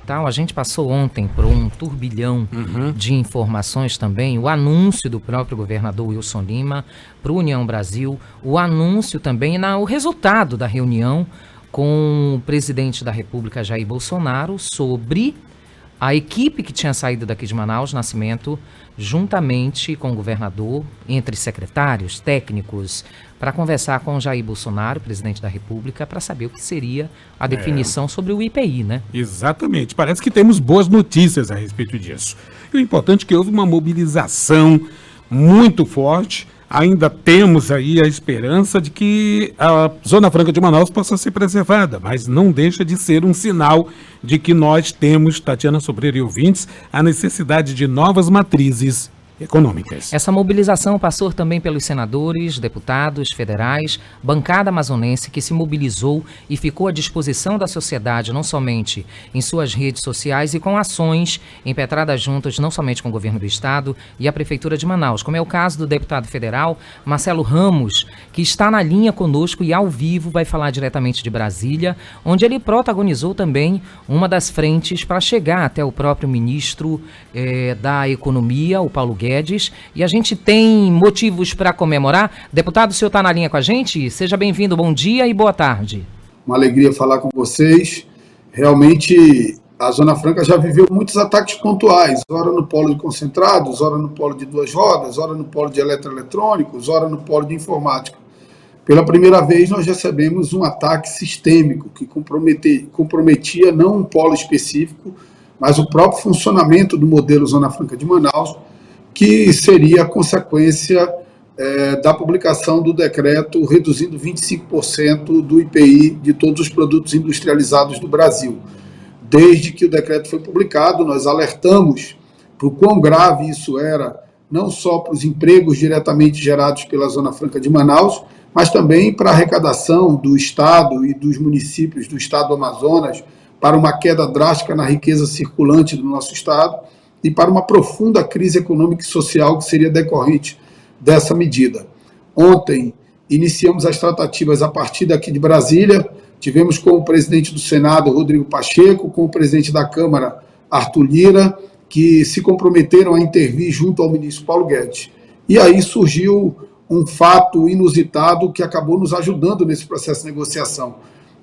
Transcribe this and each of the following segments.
capital. A gente passou ontem por um turbilhão de informações também, o anúncio do próprio governador Wilson Lima para o União Brasil, o anúncio também, o resultado da reunião com o presidente da República, Jair Bolsonaro, sobre a equipe que tinha saído daqui de Manaus, Nascimento, juntamente com o governador, entre secretários, técnicos, para conversar com o Jair Bolsonaro, presidente da República, para saber o que seria a definição sobre o IPI, né? Exatamente. Parece que temos boas notícias a respeito disso. E o importante é que houve uma mobilização muito forte. Ainda temos aí a esperança de que a Zona Franca de Manaus possa ser preservada, mas não deixa de ser um sinal de que nós temos, Tatiana Sobreira e ouvintes, a necessidade de novas matrizes econômicas. Essa mobilização passou também pelos senadores, deputados federais, bancada amazonense que se mobilizou e ficou à disposição da sociedade, não somente em suas redes sociais e com ações impetradas juntas, não somente com o governo do estado e a prefeitura de Manaus, como é o caso do deputado federal Marcelo Ramos, que está na linha conosco e ao vivo vai falar diretamente de Brasília, onde ele protagonizou também uma das frentes para chegar até o próprio ministro da Economia, o Paulo Guedes, e a gente tem motivos para comemorar. Deputado, o senhor está na linha com a gente? Seja bem-vindo, bom dia e boa tarde. Uma alegria falar com vocês. Realmente, a Zona Franca já viveu muitos ataques pontuais, ora no polo de concentrados, ora no polo de duas rodas, ora no polo de eletroeletrônicos, ora no polo de informática. Pela primeira vez, nós recebemos um ataque sistêmico que comprometia não um polo específico, mas o próprio funcionamento do modelo Zona Franca de Manaus, que seria a consequência da publicação do decreto reduzindo 25% do IPI de todos os produtos industrializados do Brasil. Desde que o decreto foi publicado, nós alertamos para o quão grave isso era, não só para os empregos diretamente gerados pela Zona Franca de Manaus, mas também para a arrecadação do Estado e dos municípios do Estado do Amazonas, para uma queda drástica na riqueza circulante do nosso Estado, e para uma profunda crise econômica e social que seria decorrente dessa medida. Ontem, iniciamos as tratativas a partir daqui de Brasília, tivemos com o presidente do Senado, Rodrigo Pacheco, com o presidente da Câmara, Arthur Lira, que se comprometeram a intervir junto ao ministro Paulo Guedes. E aí surgiu um fato inusitado que acabou nos ajudando nesse processo de negociação,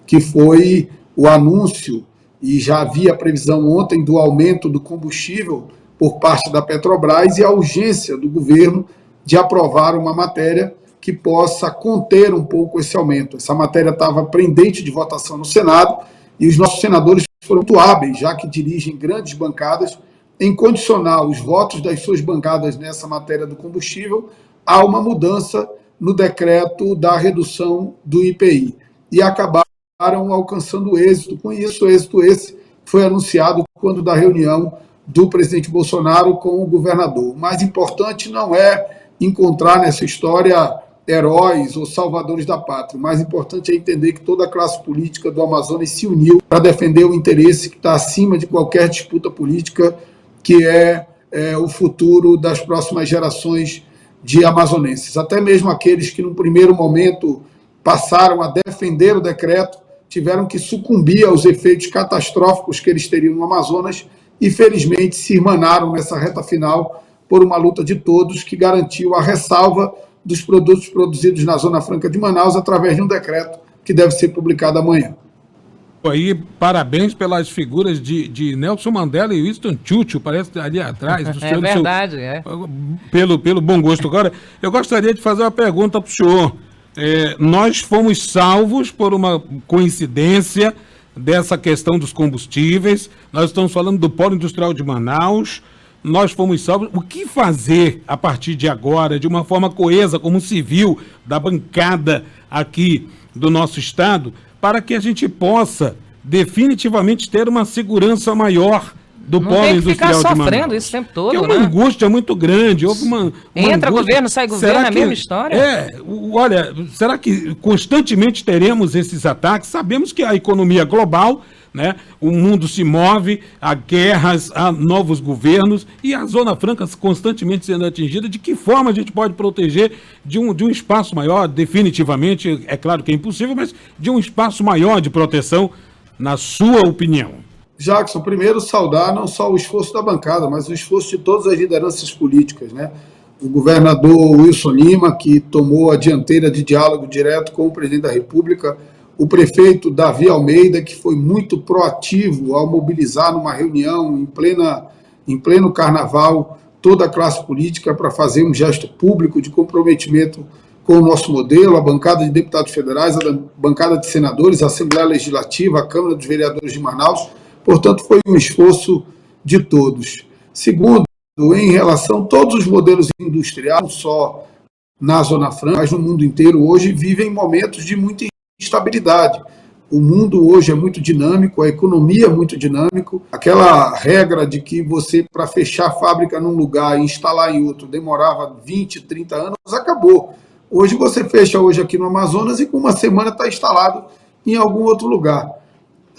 que foi o anúncio, e já havia previsão ontem do aumento do combustível por parte da Petrobras e a urgência do governo de aprovar uma matéria que possa conter um pouco esse aumento. Essa matéria estava pendente de votação no Senado e os nossos senadores foram muito hábeis, já que dirigem grandes bancadas, em condicionar os votos das suas bancadas nessa matéria do combustível a uma mudança no decreto da redução do IPI. E acabaram alcançando êxito. Com isso, êxito esse foi anunciado quando da reunião do presidente Bolsonaro com o governador. O mais importante não é encontrar nessa história heróis ou salvadores da pátria. O mais importante é entender que toda a classe política do Amazonas se uniu para defender o interesse que está acima de qualquer disputa política, que é o futuro das próximas gerações de amazonenses. Até mesmo aqueles que, no primeiro momento, passaram a defender o decreto, tiveram que sucumbir aos efeitos catastróficos que eles teriam no Amazonas e, felizmente, se irmanaram nessa reta final por uma luta de todos que garantiu a ressalva dos produtos produzidos na Zona Franca de Manaus através de um decreto que deve ser publicado amanhã. Aí, parabéns pelas figuras de Nelson Mandela e Winston Churchill, parece ali atrás. Do senhor, verdade, Pelo bom gosto. Agora, eu gostaria de fazer uma pergunta para o senhor. Nós fomos salvos por uma coincidência dessa questão dos combustíveis. Nós estamos falando do Polo Industrial de Manaus. Nós fomos salvos. O que fazer a partir de agora, de uma forma coesa, como civil, da bancada aqui do nosso estado, para que a gente possa definitivamente ter uma segurança maior do polo industrial de Manaus? Não tem que ficar sofrendo isso o tempo todo, é uma angústia muito grande. Houve uma Entra angústia. Governo, sai governo, é a mesma história? Olha, será que constantemente teremos esses ataques? Sabemos que a economia global, né, o mundo se move, há guerras, há novos governos e a Zona Franca constantemente sendo atingida. De que forma a gente pode proteger de um espaço maior? Definitivamente, é claro que é impossível, mas de um espaço maior de proteção, na sua opinião? Jackson, primeiro saudar não só o esforço da bancada, mas o esforço de todas as lideranças políticas, né? O governador Wilson Lima, que tomou a dianteira de diálogo direto com o presidente da República, o prefeito Davi Almeida, que foi muito proativo ao mobilizar numa reunião em pleno carnaval toda a classe política para fazer um gesto público de comprometimento com o nosso modelo, a bancada de deputados federais, a bancada de senadores, a Assembleia Legislativa, a Câmara dos Vereadores de Manaus. Portanto, foi um esforço de todos. Segundo, em relação a todos os modelos industriais, não só na Zona Franca, mas no mundo inteiro, hoje vivem momentos de muita instabilidade. O mundo hoje é muito dinâmico, a economia é muito dinâmica. Aquela regra de que você, para fechar a fábrica num lugar e instalar em outro, demorava 20, 30 anos, acabou. Hoje você fecha hoje aqui no Amazonas e com uma semana está instalado em algum outro lugar.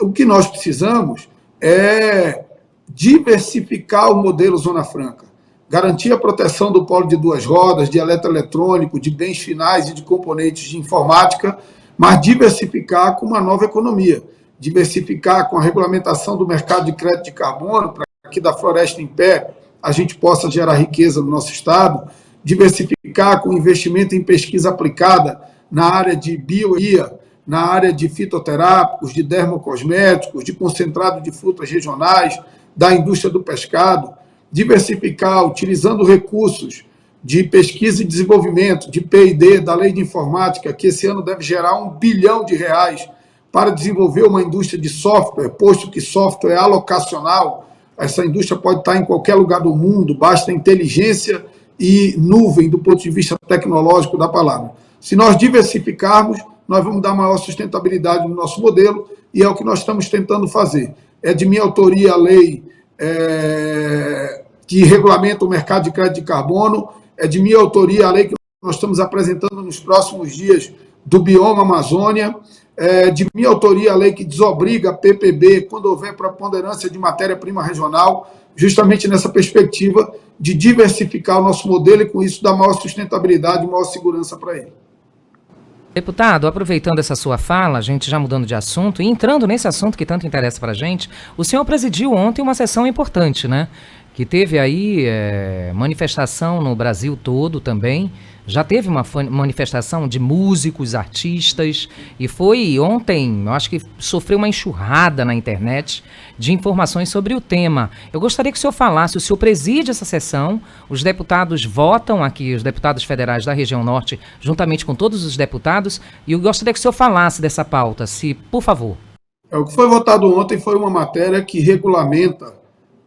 O que nós precisamos é diversificar o modelo Zona Franca, garantir a proteção do polo de duas rodas, de eletroeletrônico, de bens finais e de componentes de informática, mas diversificar com uma nova economia, diversificar com a regulamentação do mercado de crédito de carbono, para que da floresta em pé a gente possa gerar riqueza no nosso estado, diversificar com investimento em pesquisa aplicada na área de bioenergia, na área de fitoterápicos, de dermocosméticos, de concentrado de frutas regionais, da indústria do pescado, diversificar utilizando recursos de pesquisa e desenvolvimento, de P&D, da lei de informática, que esse ano deve gerar R$1 bilhão para desenvolver uma indústria de software, posto que software é alocacional, essa indústria pode estar em qualquer lugar do mundo, basta inteligência e nuvem do ponto de vista tecnológico da palavra. Se nós diversificarmos, nós vamos dar maior sustentabilidade no nosso modelo, e é o que nós estamos tentando fazer. É de minha autoria a lei que regulamenta o mercado de crédito de carbono, é de minha autoria a lei que nós estamos apresentando nos próximos dias do Bioma Amazônia, é de minha autoria a lei que desobriga a PPB quando houver preponderância de matéria-prima regional, justamente nessa perspectiva de diversificar o nosso modelo e, com isso, dar maior sustentabilidade e maior segurança para ele. Deputado, aproveitando essa sua fala, a gente já mudando de assunto e entrando nesse assunto que tanto interessa para a gente, o senhor presidiu ontem uma sessão importante, né? Que teve aí manifestação no Brasil todo também. Já teve uma manifestação de músicos, artistas, e foi ontem, eu acho que sofreu uma enxurrada na internet de informações sobre o tema. Eu gostaria que o senhor falasse, o senhor preside essa sessão, os deputados votam aqui, os deputados federais da região norte, juntamente com todos os deputados, e eu gostaria que o senhor falasse dessa pauta, por favor. O que foi votado ontem foi uma matéria que regulamenta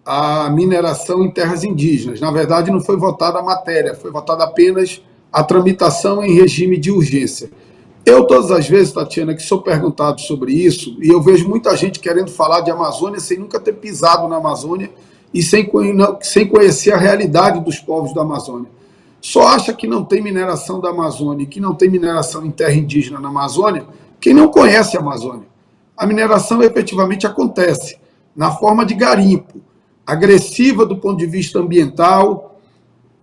a mineração em terras indígenas. Na verdade, não foi votada a matéria, foi votada apenas a tramitação em regime de urgência. Eu, todas as vezes, Tatiana, que sou perguntado sobre isso, e eu vejo muita gente querendo falar de Amazônia sem nunca ter pisado na Amazônia e sem conhecer a realidade dos povos da Amazônia. Só acha que não tem mineração da Amazônia e que não tem mineração em terra indígena na Amazônia quem não conhece a Amazônia. A mineração efetivamente acontece na forma de garimpo, agressiva do ponto de vista ambiental,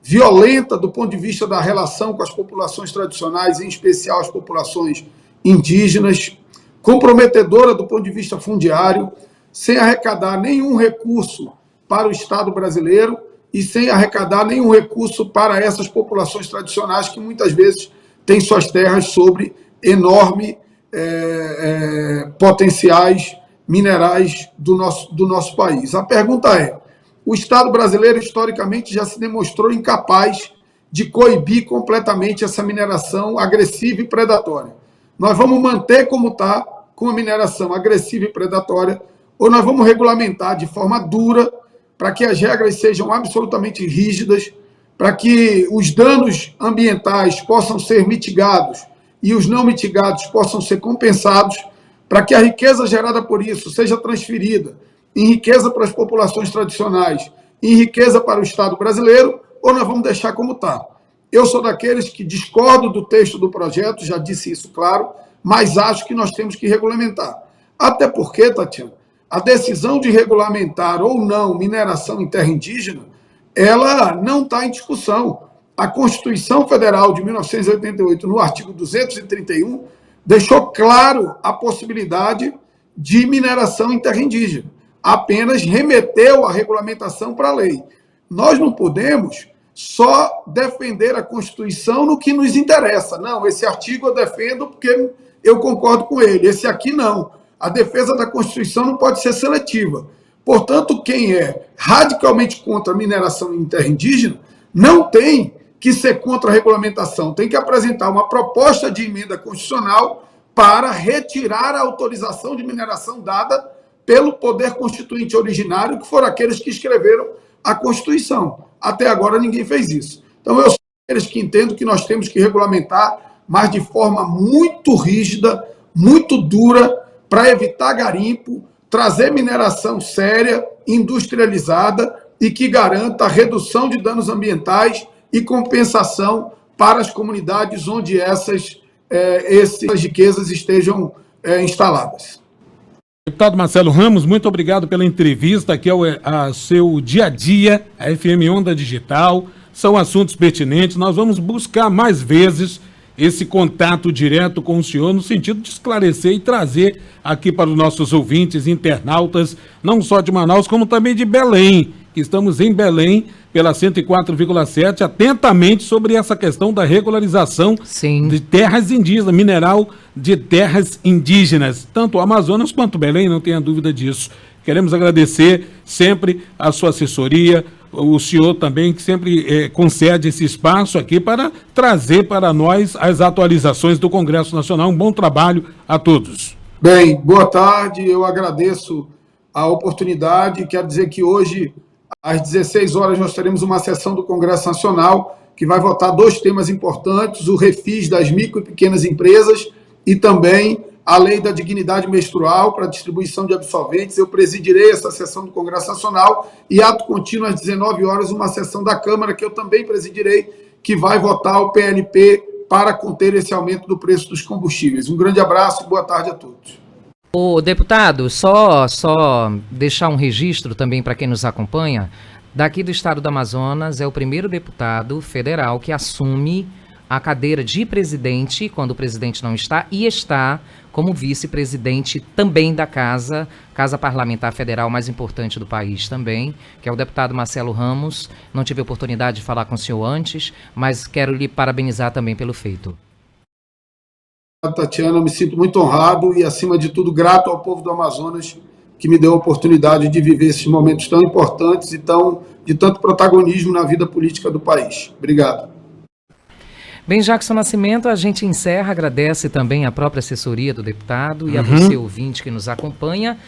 violenta do ponto de vista da relação com as populações tradicionais, em especial as populações indígenas, comprometedora do ponto de vista fundiário, sem arrecadar nenhum recurso para o Estado brasileiro e sem arrecadar nenhum recurso para essas populações tradicionais que muitas vezes têm suas terras sobre enormes potenciais minerais do nosso país. A pergunta é: o Estado brasileiro, historicamente, já se demonstrou incapaz de coibir completamente essa mineração agressiva e predatória. Nós vamos manter como está, com a mineração agressiva e predatória, ou nós vamos regulamentar de forma dura, para que as regras sejam absolutamente rígidas, para que os danos ambientais possam ser mitigados e os não mitigados possam ser compensados, para que a riqueza gerada por isso seja transferida em riqueza para as populações tradicionais, em riqueza para o Estado brasileiro, ou nós vamos deixar como está. Eu sou daqueles que discordo do texto do projeto, já disse isso, claro, mas acho que nós temos que regulamentar. Até porque, Tatiana, a decisão de regulamentar ou não mineração em terra indígena, ela não está em discussão. A Constituição Federal de 1988, no artigo 231, deixou claro a possibilidade de mineração em terra indígena. apenas remeteu a regulamentação para a lei. Nós não podemos só defender a Constituição no que nos interessa. Não, esse artigo eu defendo porque eu concordo com ele, esse aqui não. A defesa da Constituição não pode ser seletiva. Portanto, quem é radicalmente contra a mineração em terra indígena não tem que ser contra a regulamentação, tem que apresentar uma proposta de emenda constitucional para retirar a autorização de mineração dada pelo poder constituinte originário, que foram aqueles que escreveram a Constituição. Até agora ninguém fez isso. Então eu sou aqueles que entendo que nós temos que regulamentar, mas de forma muito rígida, muito dura, para evitar garimpo, trazer mineração séria, industrializada e que garanta a redução de danos ambientais e compensação para as comunidades onde essas riquezas estejam instaladas. Deputado Marcelo Ramos, muito obrigado pela entrevista, aqui a seu dia a dia, a FM Onda Digital, são assuntos pertinentes, nós vamos buscar mais vezes esse contato direto com o senhor, no sentido de esclarecer e trazer aqui para os nossos ouvintes, internautas, não só de Manaus, como também de Belém, que estamos em Belém, pela 104,7, atentamente sobre essa questão da regularização de terras indígenas, mineral de terras indígenas, tanto o Amazonas quanto Belém, não tenha dúvida disso. Queremos agradecer sempre a sua assessoria, o senhor também, que sempre concede esse espaço aqui para trazer para nós as atualizações do Congresso Nacional. Um bom trabalho a todos. Bem, boa tarde, eu agradeço a oportunidade, quero dizer que hoje, às 16 horas, nós teremos uma sessão do Congresso Nacional que vai votar 2 temas importantes, o refis das micro e pequenas empresas e também a lei da dignidade menstrual para distribuição de absolventes. Eu presidirei essa sessão do Congresso Nacional e, ato contínuo, às 19 horas, uma sessão da Câmara, que eu também presidirei, que vai votar o PLP para conter esse aumento do preço dos combustíveis. Um grande abraço e boa tarde a todos. Ô, deputado, só deixar um registro também para quem nos acompanha. Daqui do estado do Amazonas, é o primeiro deputado federal que assume a cadeira de presidente, quando o presidente não está, e está como vice-presidente também da Casa Parlamentar Federal mais importante do país também, que é o deputado Marcelo Ramos. Não tive a oportunidade de falar com o senhor antes, mas quero lhe parabenizar também pelo feito. Tatiana, eu me sinto muito honrado e, acima de tudo, grato ao povo do Amazonas que me deu a oportunidade de viver esses momentos tão importantes e de tanto protagonismo na vida política do país. Obrigado. Bem, Jackson Nascimento, a gente encerra, agradece também a própria assessoria do deputado e a você, ouvinte, que nos acompanha.